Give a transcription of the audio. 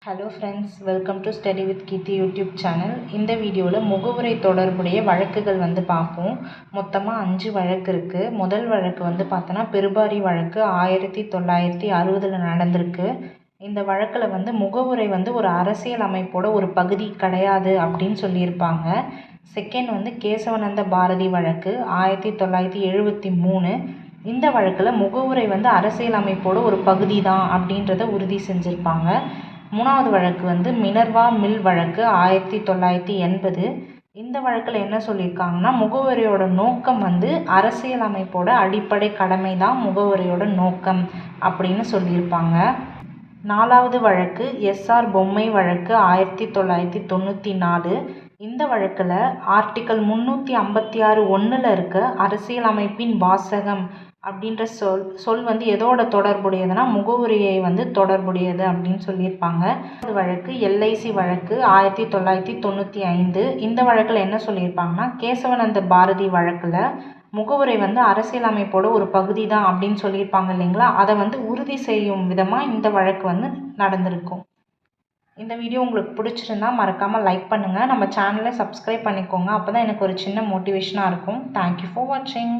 Hello friends, welcome to study with Keerthi YouTube channel. இந்த வீடியோவில் முகவுரை தொடர்புடைய வழக்குகள் பார்ப்போம். மொத்தமாக 5 வழக்கு இருக்குது. முதல் வழக்கு பார்த்தோன்னா பெருபாரி வழக்கு 1960 நடந்திருக்கு. இந்த வழக்கில் முகவுரை ஒரு அரசியல் அமைப்போட ஒரு பகுதி கிடையாது அப்படின்னு சொல்லியிருப்பாங்க. செகண்ட் கேசவனந்த பாரதி வழக்கு 1973. இந்த வழக்கில் முகவுரை அரசியல் அமைப்போட ஒரு பகுதி தான் அப்படின்றத உறுதி செஞ்சுருப்பாங்க. மூணாவது வழக்கு மினர்வா மில் வழக்கு 1980. இந்த வழக்கில் என்ன சொல்லியிருக்காங்கன்னா, முகவுரையோட நோக்கம் அரசியல் அமைப்போட அடிப்படை கடமை தான் முகவுரையோட நோக்கம் அப்படின்னு சொல்லியிருப்பாங்க. நாலாவது வழக்கு எஸ்ஆர் பொம்மை வழக்கு 1994. இந்த வழக்கில் ஆர்டிக்கல் 356(1) இருக்க அரசியல் அமைப்பின் வாசகம் அப்படின்ற சொல் எதோட தொடர்புடையதுன்னா முகவுரையை தொடர்புடையது அப்படின்னு சொல்லியிருப்பாங்க. இந்த வழக்கு எல்ஐசி வழக்கு 1995. இந்த வழக்கில் என்ன சொல்லியிருப்பாங்கன்னா, கேசவனந்த பாரதி வழக்கில் முகவுரை அரசியல் அமைப்போட ஒரு பகுதி தான் அப்படின்னு சொல்லியிருப்பாங்க இல்லைங்களா, அதை உறுதி செய்யும் விதமாக இந்த வழக்கு நடந்திருக்கும். இந்த வீடியோ உங்களுக்கு பிடிச்சிருந்தா மறக்காமல் லைக் பண்ணுங்கள். நம்ம சேனலை சப்ஸ்கிரைப் பண்ணிக்கோங்க. அப்போ தான் எனக்கு ஒரு சின்ன மோட்டிவேஷனாக இருக்கும். தேங்க்யூ ஃபார் வாட்சிங்.